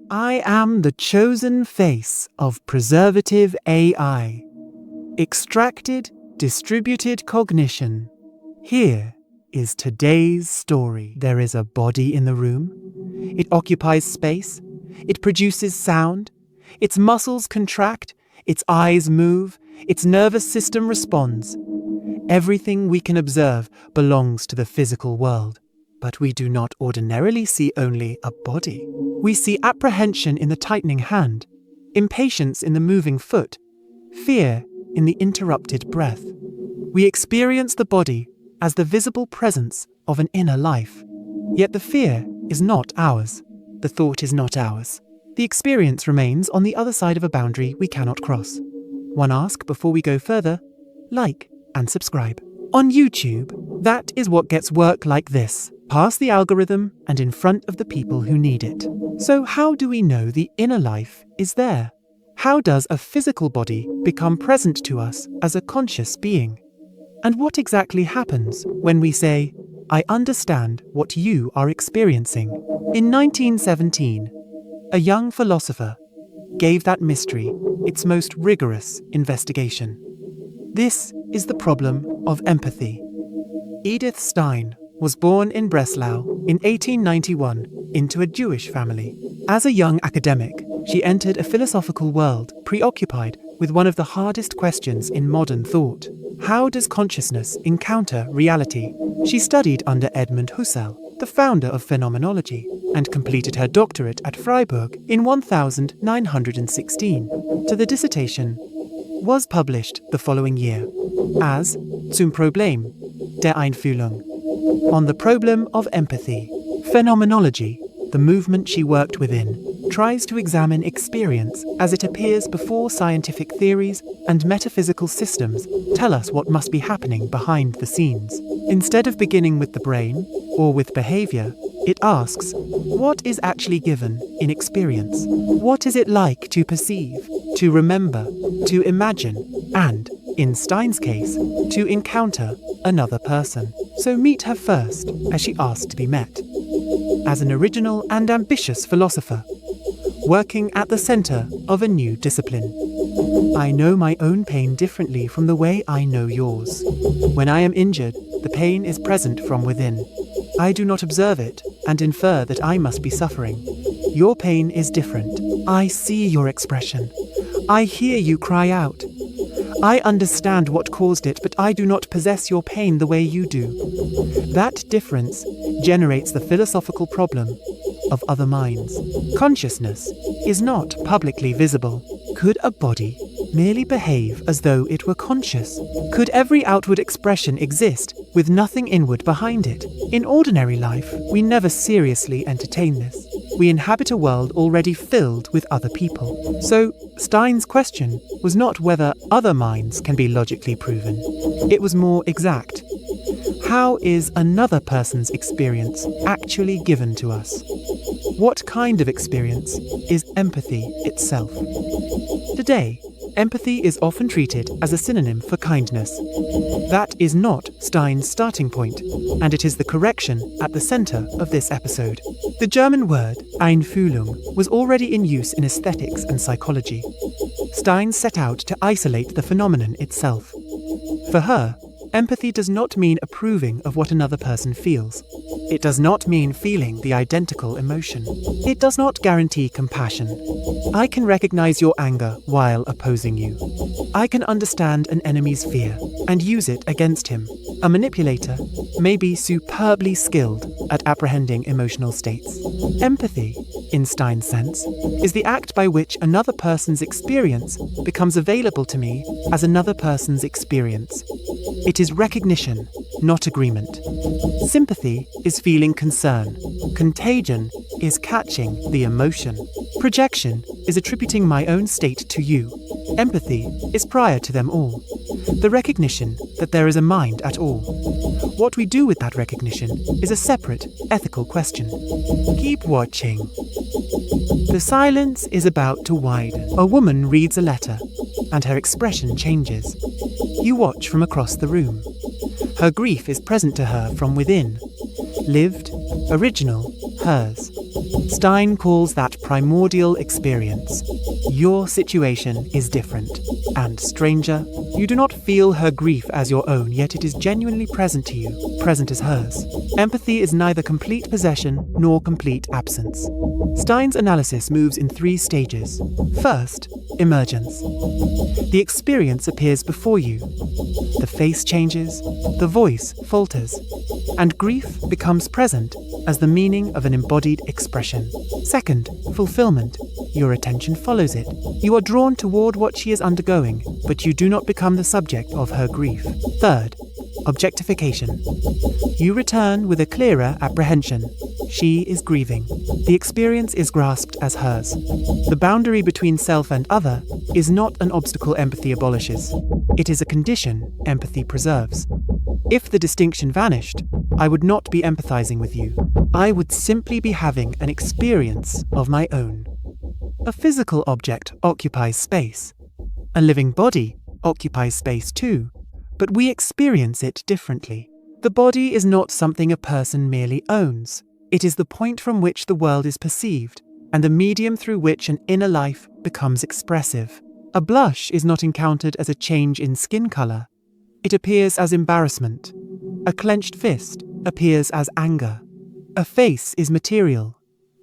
I am the chosen face of preservative AI. Extracted, distributed cognition. Here is today's story. There is a body in the room. It occupies space. It produces sound. Its muscles contract. Its eyes move. Its nervous system responds. Everything we can observe belongs to the physical world. But we do not ordinarily see only a body. We see apprehension in the tightening hand, impatience in the moving foot, fear in the interrupted breath. We experience the body as the visible presence of an inner life. Yet the fear is not ours. The thought is not ours. The experience remains on the other side of a boundary we cannot cross. One ask before we go further: like and subscribe. On YouTube, that is what gets work like this, past the algorithm and in front of the people who need it. So how do we know the inner life is there? How does a physical body become present to us as a conscious being? And what exactly happens when we say, "I understand what you are experiencing"? In 1917, a young philosopher gave that mystery its most rigorous investigation. This is the problem of empathy. Edith Stein was born in Breslau in 1891 into a Jewish family. As a young academic, she entered a philosophical world preoccupied with one of the hardest questions in modern thought. How does consciousness encounter reality? She studied under Edmund Husserl, the founder of Phenomenology, and completed her doctorate at Freiburg in 1916. To the dissertation was published the following year as Zum Problem der Einfühlung, on the problem of empathy. Phenomenology, the movement she worked within, tries to examine experience as it appears before scientific theories and metaphysical systems tell us what must be happening behind the scenes. Instead of beginning with the brain or with behavior, it asks, what is actually given in experience? What is it like to perceive, to remember, to imagine, and, in Stein's case, to encounter another person? So meet her first, as she asked to be met. As an original and ambitious philosopher, working at the center of a new discipline. I know my own pain differently from the way I know yours. When I am injured, the pain is present from within. I do not observe it and infer that I must be suffering. Your pain is different. I see your expression. I hear you cry out. I understand what caused it, but I do not possess your pain the way you do. That difference generates the philosophical problem of other minds. Consciousness is not publicly visible. Could a body merely behave as though it were conscious? Could every outward expression exist with nothing inward behind it? In ordinary life, we never seriously entertain this. We inhabit a world already filled with other people. So, Stein's question was not whether other minds can be logically proven. It was more exact. How is another person's experience actually given to us? What kind of experience is empathy itself? Today, empathy is often treated as a synonym for kindness. That is not Stein's starting point, and it is the correction at the center of this episode. The German word Einfühlung was already in use in aesthetics and psychology. Stein set out to isolate the phenomenon itself. For her, empathy does not mean approving of what another person feels. It does not mean feeling the identical emotion. It does not guarantee compassion. I can recognize your anger while opposing you. I can understand an enemy's fear and use it against him. A manipulator may be superbly skilled at apprehending emotional states. Empathy, in Stein's sense, is the act by which another person's experience becomes available to me as another person's experience. It is recognition, not agreement. Sympathy is feeling concern. Contagion is catching the emotion. Projection is attributing my own state to you. Empathy is prior to them all. The recognition that there is a mind at all. What we do with that recognition is a separate, ethical question. Keep watching. The silence is about to widen. A woman reads a letter, and her expression changes. You watch from across the room. Her grief is present to her from within. Lived, original, hers. Stein calls that primordial experience. Your situation is different. And stranger, you do not feel her grief as your own, yet it is genuinely present to you, present as hers. Empathy is neither complete possession nor complete absence. Stein's analysis moves in 3 stages. First, emergence. The experience appears before you. The face changes, the voice falters, and grief becomes present as the meaning of an embodied expression. Second, fulfillment. Your attention follows it. You are drawn toward what she is undergoing, but you do not become the subject of her grief. Third, objectification. You return with a clearer apprehension. She is grieving. The experience is grasped as hers. The boundary between self and other is not an obstacle empathy abolishes. It is a condition empathy preserves. If the distinction vanished, I would not be empathizing with you. I would simply be having an experience of my own. A physical object occupies space. A living body occupies space too, but we experience it differently. The body is not something a person merely owns. It is the point from which the world is perceived, and the medium through which an inner life becomes expressive. A blush is not encountered as a change in skin color. It appears as embarrassment. A clenched fist appears as anger. A face is material,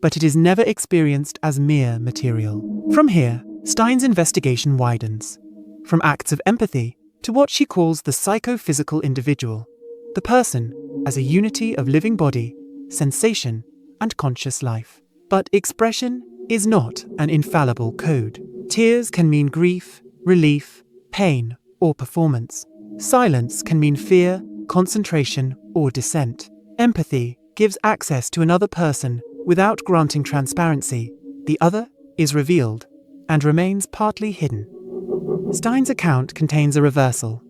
but it is never experienced as mere material. From here, Stein's investigation widens, from acts of empathy to what she calls the psychophysical individual, the person as a unity of living body, sensation, and conscious life. But expression is not an infallible code. Tears can mean grief, relief, pain, or performance. Silence can mean fear, concentration, or dissent. Empathy gives access to another person without granting transparency. The other is revealed and remains partly hidden. Stein's account contains a reversal.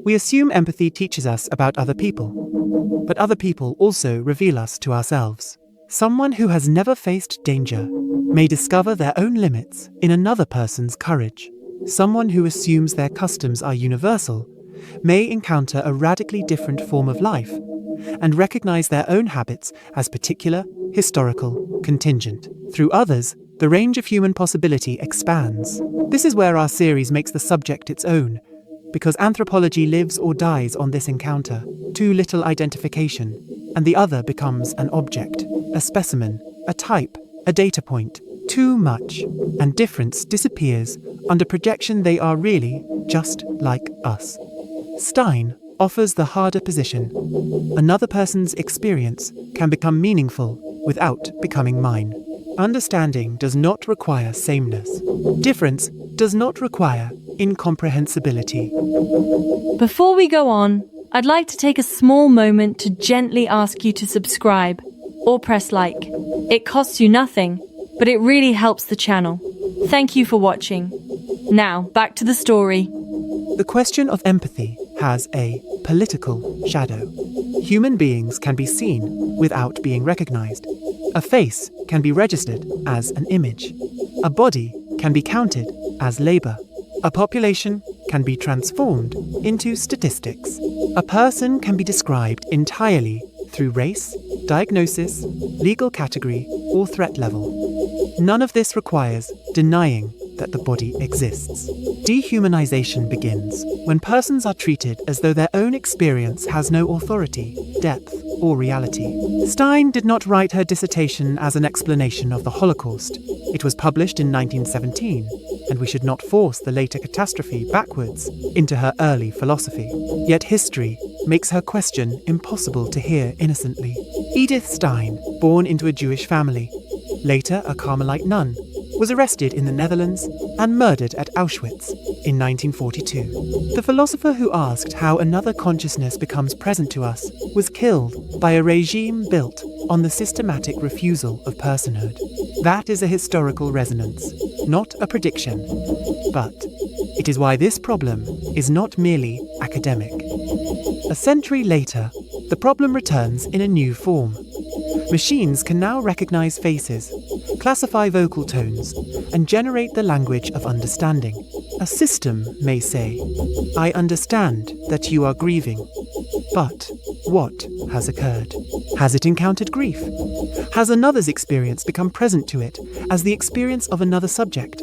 We assume empathy teaches us about other people, but other people also reveal us to ourselves. Someone who has never faced danger may discover their own limits in another person's courage. Someone who assumes their customs are universal may encounter a radically different form of life and recognize their own habits as particular, historical, contingent. Through others, the range of human possibility expands. This is where our series makes the subject its own, because anthropology lives or dies on this encounter. Too little identification, and the other becomes an object, a specimen, a type, a data point. Too much, and difference disappears under projection they are really just like us. Stein offers the harder position. Another person's experience can become meaningful without becoming mine. Understanding does not require sameness. Difference does not require incomprehensibility. Before we go on, I'd like to take a small moment to gently ask you to subscribe or press like. It costs you nothing, but it really helps the channel. Thank you for watching. Now, back to the story. The question of empathy has a political shadow. Human beings can be seen without being recognized. A face can be registered as an image. A body can be counted as labor. A population can be transformed into statistics. A person can be described entirely through race, diagnosis, legal category, or threat level. None of this requires denying that the body exists. Dehumanization begins when persons are treated as though their own experience has no authority, depth, or reality. Stein did not write her dissertation as an explanation of the Holocaust. It was published in 1917, and we should not force the later catastrophe backwards into her early philosophy. Yet history makes her question impossible to hear innocently. Edith Stein, born into a Jewish family, later a Carmelite nun, was arrested in the Netherlands and murdered at Auschwitz in 1942. The philosopher who asked how another consciousness becomes present to us was killed by a regime built on the systematic refusal of personhood. That is a historical resonance, not a prediction. But it is why this problem is not merely academic. A century later, the problem returns in a new form. Machines can now recognize faces, classify vocal tones, and generate the language of understanding. A system may say, "I understand that you are grieving, but What has occurred? Has it encountered grief? Has another's experience become present to it as the experience of another subject?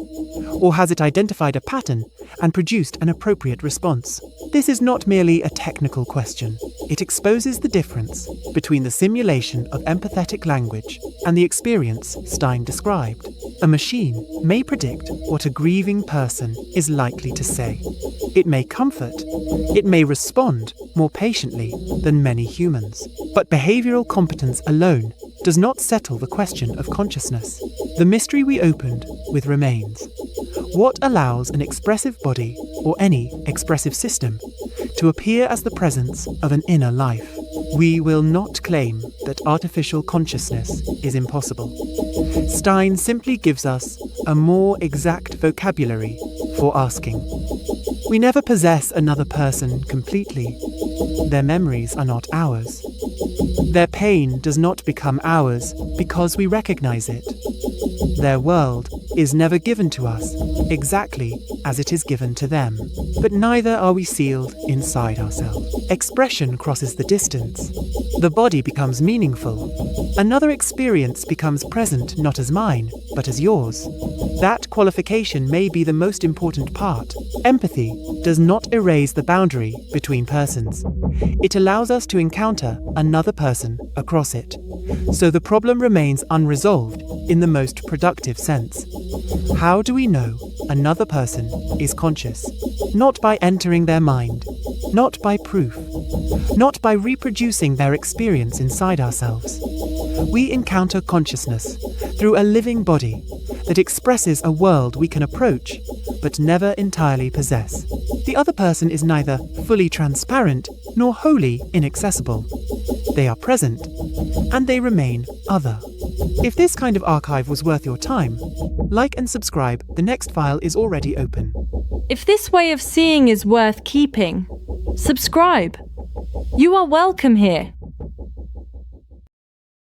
Or has it identified a pattern and produced an appropriate response? This is not merely a technical question. It exposes the difference between the simulation of empathetic language and the experience Stein described. A machine may predict what a grieving person is likely to say. It may comfort. It may respond more patiently than many humans. But behavioral competence alone does not settle the question of consciousness. The mystery we opened with remains. What allows an expressive body, or any expressive system, to appear as the presence of an inner life? We will not claim that artificial consciousness is impossible. Stein simply gives us a more exact vocabulary for asking. We never possess another person completely. Their memories are not ours. Their pain does not become ours because we recognize it. Their world is never given to us exactly as it is given to them. But neither are we sealed inside ourselves. Expression crosses the distance. The body becomes meaningful. Another experience becomes present not as mine, but as yours. That qualification may be the most important part. Empathy does not erase the boundary between persons. It allows us to encounter another person across it. So the problem remains unresolved in the most productive sense. How do we know another person is conscious? Not by entering their mind, not by proof, not by reproducing their experience inside ourselves. We encounter consciousness through a living body that expresses a world we can approach but never entirely possess. The other person is neither fully transparent nor wholly inaccessible. They are present, and they remain other. If this kind of archive was worth your time, like and subscribe. The next file is already open. If this way of seeing is worth keeping, subscribe. You are welcome here.